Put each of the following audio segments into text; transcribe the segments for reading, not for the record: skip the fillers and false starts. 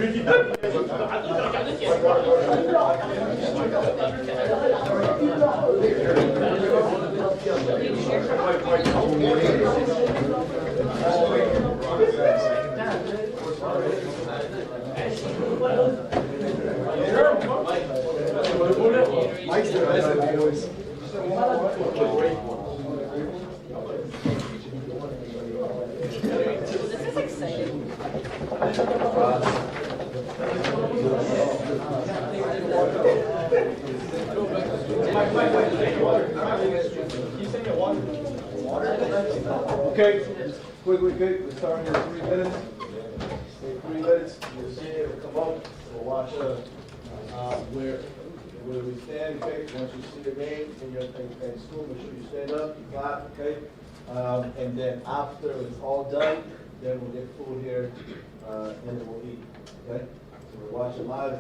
This is exciting. Okay, quickly, good. We're starting in 3 minutes. 3 minutes. You'll see it come up. We'll watch where we stand. Okay, once you see the name in school, make sure you stand up, you clap. Okay, and then after it's all done, then we'll get food here, and then we'll eat. Okay, so we're watching live. I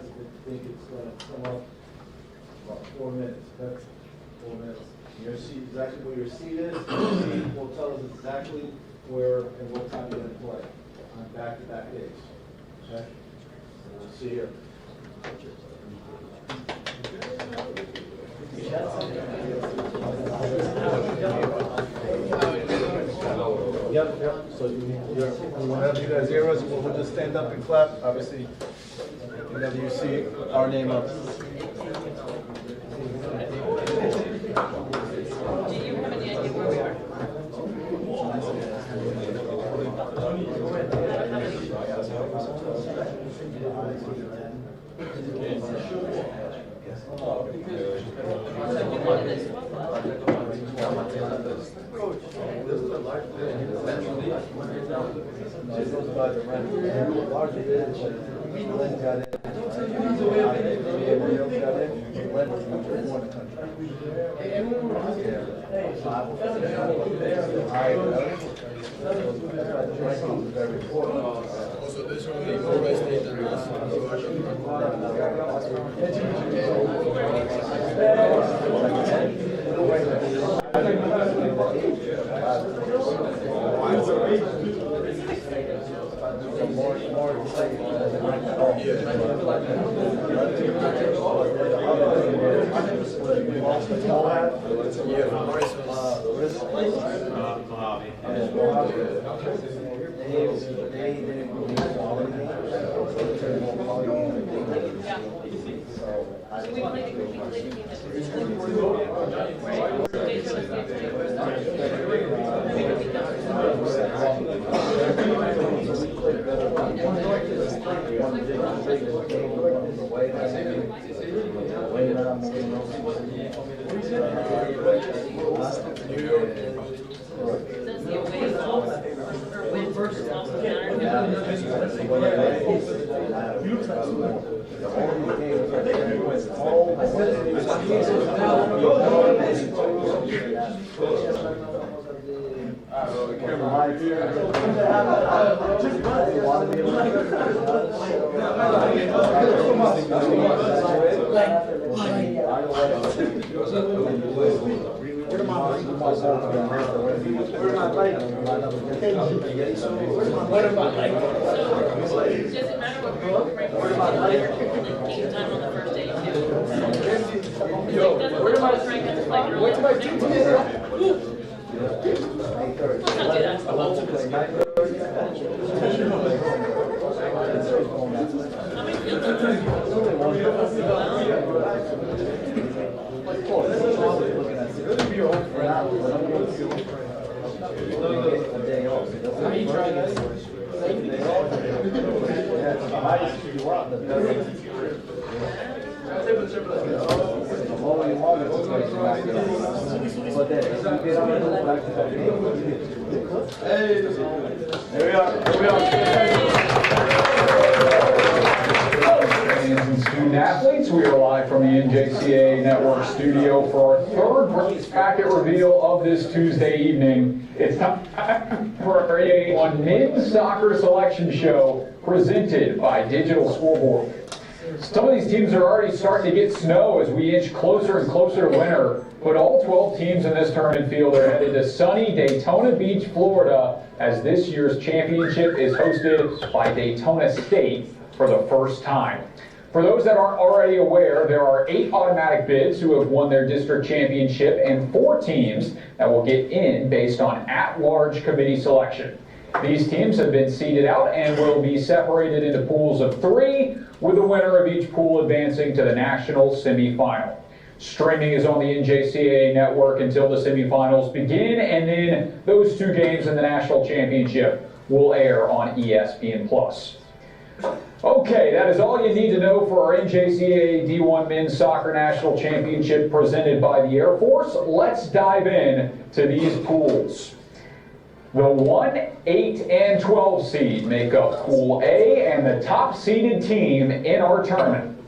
think it's going to come up about 4 minutes. Okay, 4 minutes. You'll see exactly where your seat is. Your seat will tell us exactly where and what time you're going to play on back-to-back days. Okay? So we'll see here. Yep. So whenever you guys hear us, we'll just stand up and clap. Obviously, whenever you see our name up. Also, this one is always stated Student athletes, we are live from the NJCAA Network studio for our third race packet reveal of this Tuesday evening. It's time for our A1 Men's Soccer Selection Show presented by Digital Scoreboard. Some of these teams are already starting to get snow as we inch closer and closer to winter, but all 12 teams in this tournament field are headed to sunny Daytona Beach, Florida, as this year's championship is hosted by Daytona State. for the first time. For those that aren't already aware, there are 8 automatic bids who have won their district championship and 4 teams that will get in based on at-large committee selection. These teams have been seeded out and will be separated into pools of 3, with the winner of each pool advancing to the national semifinal. Streaming is on the NJCAA network until the semifinals begin, and then those 2 games in the national championship will air on ESPN+. Okay, that is all you need to know for our NJCAA D1 Men's Soccer National Championship presented by the Air Force. Let's dive in to these pools. The 1, 8, and 12 seed make up Pool A, and the top seeded team in our tournament,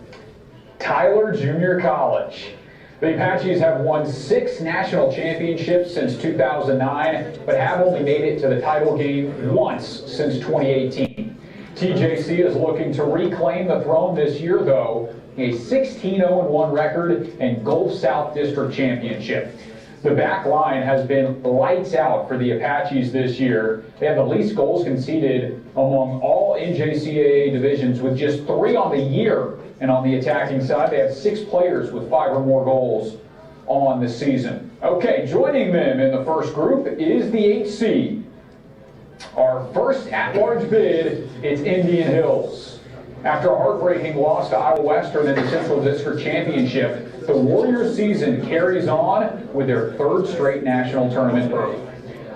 Tyler Junior College. The Apaches have won 6 national championships since 2009, but have only made it to the title game once since 2018. TJC is looking to reclaim the throne this year, though, a 16-0-1 record and Gulf South District Championship. The back line has been lights out for the Apaches this year. They have the least goals conceded among all NJCAA divisions, with just 3 on the year. And on the attacking side, they have 6 players with 5 or more goals on the season. Okay, joining them in the first group is the 8 seed. Our first at-large bid, it's Indian Hills. After a heartbreaking loss to Iowa Western in the Central District Championship, the Warriors season carries on with their 3rd straight national tournament berth.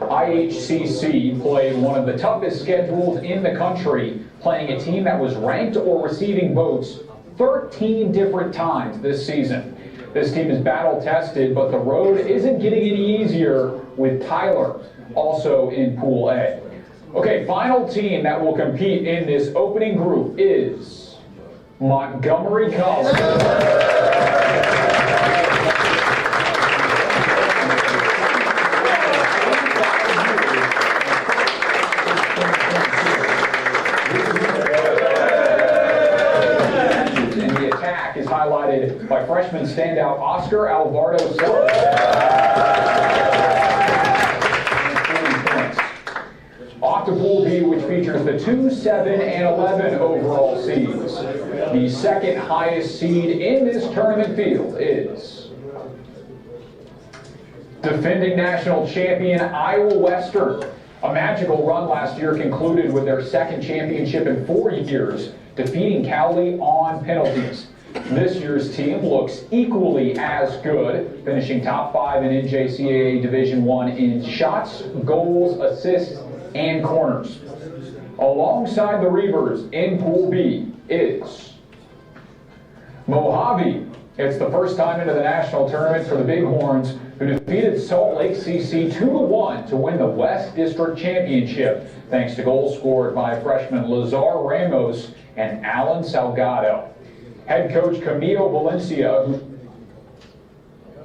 IHCC played one of the toughest schedules in the country, playing a team that was ranked or receiving votes 13 different times this season. This team is battle-tested, but the road isn't getting any easier with Tyler also in Pool A. Okay, final team that will compete in this opening group is Montgomery College. And the attack is highlighted by freshman standout Oscar Alvarado Off to Pool B, which features the 2, 7, and 11 overall seeds. The second highest seed in this tournament field is defending national champion Iowa Western. A magical run last year concluded with their 2nd championship in 4 years, defeating Cowley on penalties. This year's team looks equally as good, finishing top 5 in NJCAA Division I in shots, goals, assists, and corners. Alongside the Reavers in Pool B is Mojave. It's the first time into the national tournament for the Bighorns, who defeated Salt Lake CC 2-1 to win the West District Championship, thanks to goals scored by freshmen Lazar Ramos and Alan Salgado. Head coach Camilo Valencia,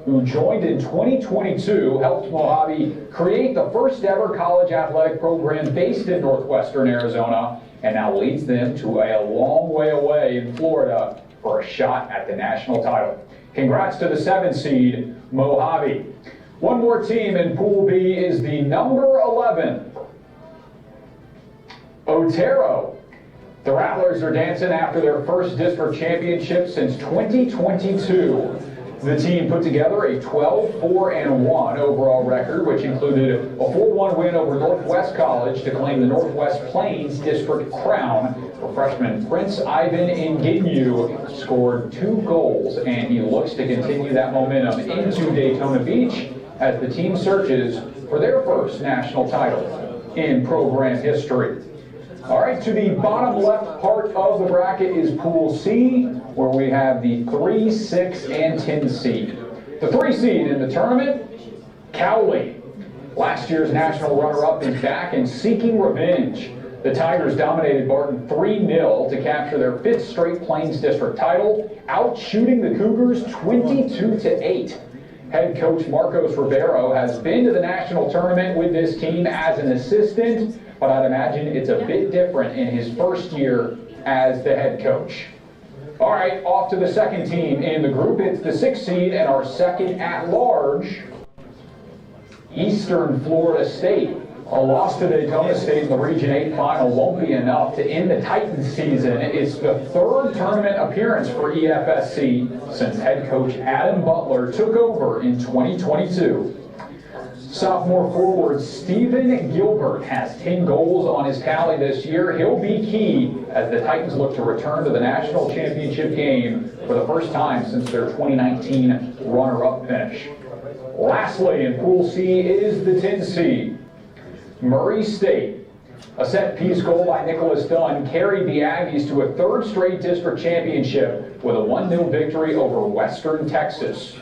who joined in 2022, helped Mojave create the first ever college athletic program based in northwestern Arizona, and now leads them to a long way away in Florida for a shot at the national title. Congrats to the 7 seed, Mojave. One more team in Pool B is the number 11, Otero. The Rattlers are dancing after their first district championship since 2022. The team put together a 12-4-1 overall record, which included a 4-1 win over Northwest College to claim the Northwest Plains District crown, where freshman Prince Ivan Nginyu scored 2 goals, and he looks to continue that momentum into Daytona Beach as the team searches for their first national title in program history. All right, to the bottom left part of the bracket is Pool C, where we have the 3, 6, and 10 seed. The 3 seed in the tournament, Cowley. Last year's national runner-up is back and seeking revenge. The Tigers dominated Barton 3-0 to capture their 5th straight Plains District title, out-shooting the Cougars 22-8. Head coach Marcos Rivero has been to the national tournament with this team as an assistant, but I'd imagine it's a bit different in his first year as the head coach. All right, off to the second team in the group. It's the 6th seed and our second at-large, Eastern Florida State. A loss to Daytona State in the Region 8 final won't be enough to end the Titans season. It's the third tournament appearance for EFSC since head coach Adam Butler took over in 2022. Sophomore forward Steven Gilbert has 10 goals on his tally this year. He'll be key as the Titans look to return to the national championship game for the first time since their 2019 runner-up finish. Lastly, in Pool C is the 10 seed, Murray State. A set-piece goal by Nicholas Dunn carried the Aggies to a third straight district championship with a 1-0 victory over Western Texas.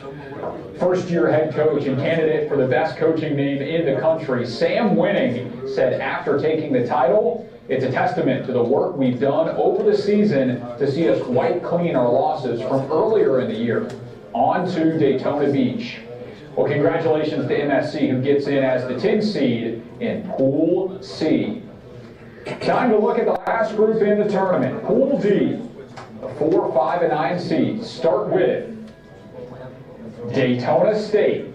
First-year head coach and candidate for the best coaching name in the country, Sam Winning, said after taking the title, "It's a testament to the work we've done over the season to see us wipe clean our losses from earlier in the year. On to Daytona Beach." Well, congratulations to MSC, who gets in as the 10 seed in Pool C. Time to look at the last group in the tournament, Pool D. The 4, 5, and 9 seeds start with Daytona State.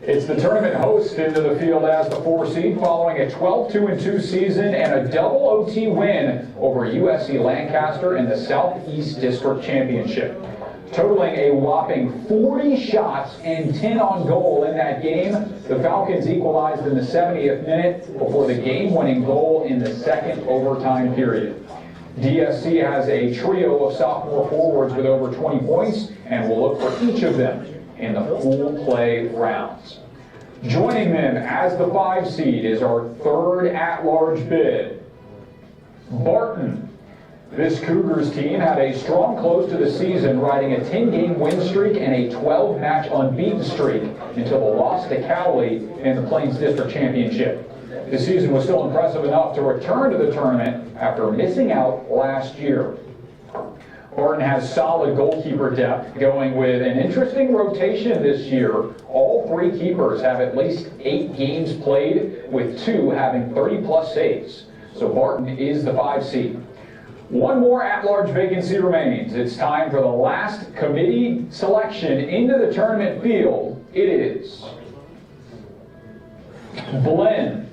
It's the tournament host into the field as the 4 seed following a 12-2-2 season and a double OT win over USC Lancaster in the Southeast District Championship. Totaling a whopping 40 shots and 10 on goal in that game, the Falcons equalized in the 70th minute before the game-winning goal in the second overtime period. DSC has a trio of sophomore forwards with over 20 points, and will look for each of them in the pool play rounds. Joining them as the 5 seed is our third at-large bid, Barton. This Cougars team had a strong close to the season, riding a 10-game win streak and a 12-match unbeaten streak until the loss to Cowley in the Plains District Championship. The season was still impressive enough to return to the tournament after missing out last year. Barton has solid goalkeeper depth, going with an interesting rotation this year. All 3 keepers have at least 8 games played, with 2 having 30-plus saves. So Barton is the 5 seed. One more at-large vacancy remains. It's time for the last committee selection into the tournament field. It is Belen.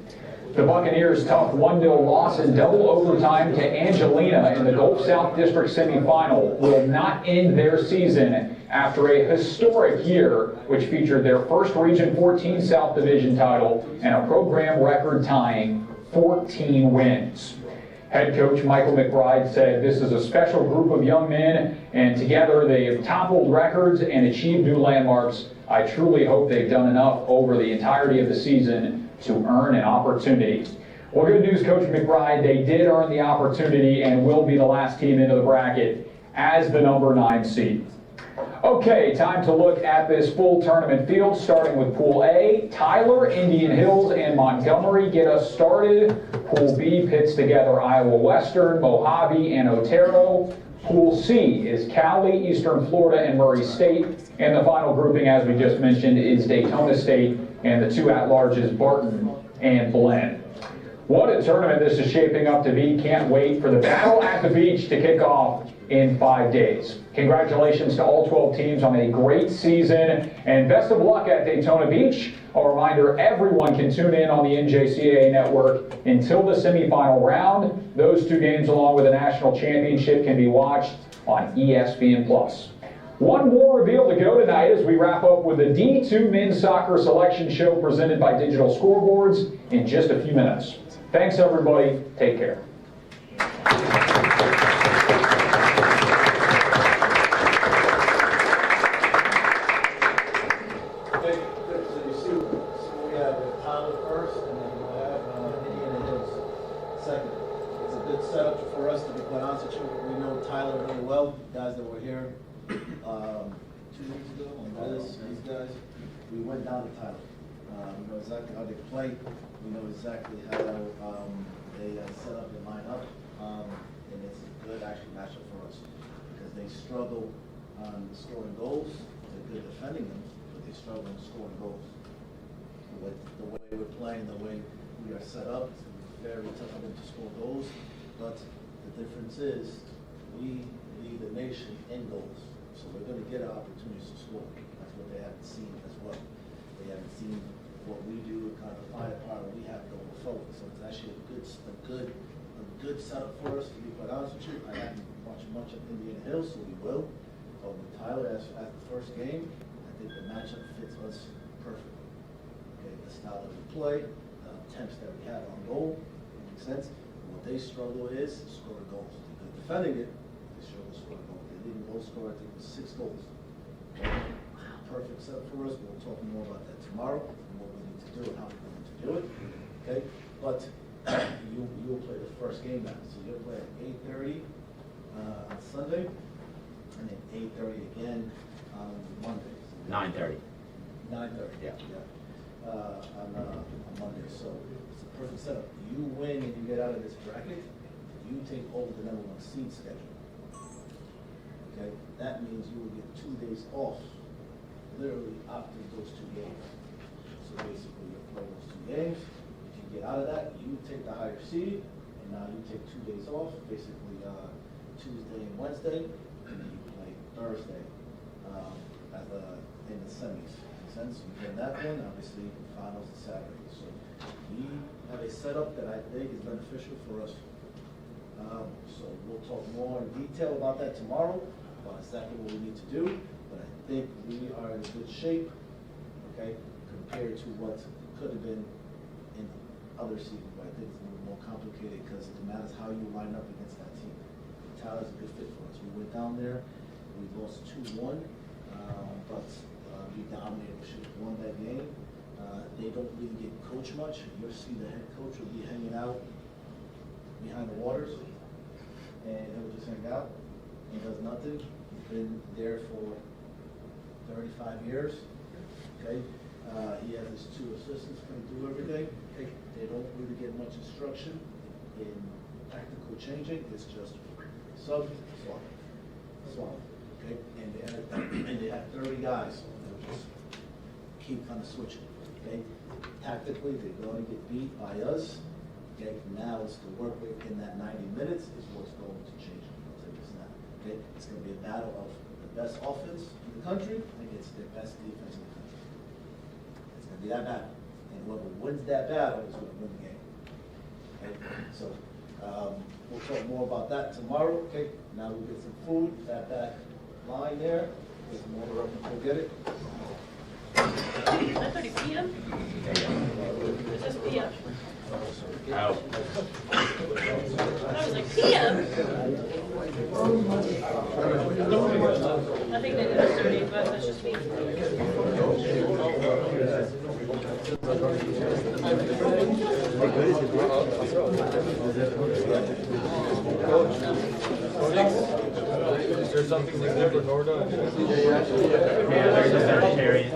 The Buccaneers' tough 1-0 loss in double overtime to Angelina in the Gulf South District semifinal will not end their season after a historic year, which featured their first Region 14 South Division title and a program record-tying 14 wins. Head coach Michael McBride said, "This is a special group of young men, and together they have toppled records and achieved new landmarks. I truly hope they've done enough over the entirety of the season to earn an opportunity." Well, good news, Coach McBride. They did earn the opportunity and will be the last team into the bracket as the number 9 seed. Okay, time to look at this full tournament field, starting with Pool A. Tyler, Indian Hills, and Montgomery get us started. Pool B pits together Iowa Western, Mojave, and Otero. Pool C is Cali, Eastern Florida, and Murray State. And the final grouping, as we just mentioned, is Daytona State, and the 2 at-larges, Barton and Belen. What a tournament this is shaping up to be. Can't wait for the battle at the beach to kick off in 5 days. Congratulations to all 12 teams on a great season, and best of luck at Daytona Beach. A reminder, everyone can tune in on the NJCAA network until the semifinal round. Those 2 games, along with the national championship, can be watched on ESPN+. One more reveal to go tonight as we wrap up with the D2 Men's Soccer Selection Show presented by Digital Scoreboards in just a few minutes. Thanks, everybody. Take care. Setup for us, to be quite honest with you. We know Tyler really well, guys that were here 2 weeks ago. These guys, we went down to Tyler. We know exactly how they play. We know exactly how they set up and line up, and it's a good actually matchup for us because they struggle on scoring goals. They're good defending them, but they struggle in scoring goals. With the way we're playing, the way we are set up, it's very tough for them to score goals. But the difference is we lead the nation in goals. So we're going to get opportunities to score. That's what they haven't seen as well. They haven't seen what we do, kind of the firepower we have going forward. So it's actually a good setup for us, to be quite honest with you. I haven't watched much of Indiana Hills, so we will. But with Tyler as the first game, I think the matchup fits us perfectly. Okay, the style that we play, the attempts that we have on goal, it makes sense. And what they struggle is scoring goals. They're good defending it, they struggle to score goals. They didn't goal score, I think it was 6 goals. Perfect setup for us. We'll talk more about that tomorrow, and what we need to do and how we're going to do it. Okay, but you will play the first game now. So you'll play at 8:30 on Sunday, and then 8:30 again on Monday. 9:30. 9:30. Yeah. On Monday. So it's a perfect setup. You win and you get out of this bracket, you take over the #1 seed schedule. Okay, that means you will get 2 days off, literally after those 2 games. So basically, you play those 2 games. If you get out of that, you take the higher seed, and now you take 2 days off, basically Tuesday and Wednesday, and then you play Thursday in the semis. Makes sense? You get that one, obviously, finals is Saturday. So we have a setup that I think is beneficial for us. So we'll talk more in detail about that tomorrow, about exactly what we need to do. But I think we are in good shape, okay, compared to what could have been in other seasons. But I think it's a little more complicated because it matters how you line up against that team. Tyler's a good fit for us. We went down there, we lost 2-1, but we dominated. We should have won that game. They don't really get coached much. You'll see the head coach will be hanging out behind the waters, and he'll just hang out. He does nothing. He's been there for 35 years. Okay, he has his 2 assistants going to do everything. Okay, they don't really get much instruction in tactical changing. It's just sub, swap. Okay, and they have 30 guys. They'll just keep kind of switching. Okay, tactically they're going to get beat by us. Okay, now it's the work rate in that 90 minutes is what's going to change. I'll tell you this now. Okay, it's going to be a battle of the best offense in the country against the best defense in the country. It's going to be that battle, and whoever wins that battle is going to win the game. Okay, so we'll talk more about that tomorrow. Okay, now we'll get some food. That back line there. Get some water up and go get it. 9:30 p.m. It says p.m. Out. I was like, p.m. I think they did it 30, but that's just me. Is there something different, Norda? Yeah, there's a vegetarian.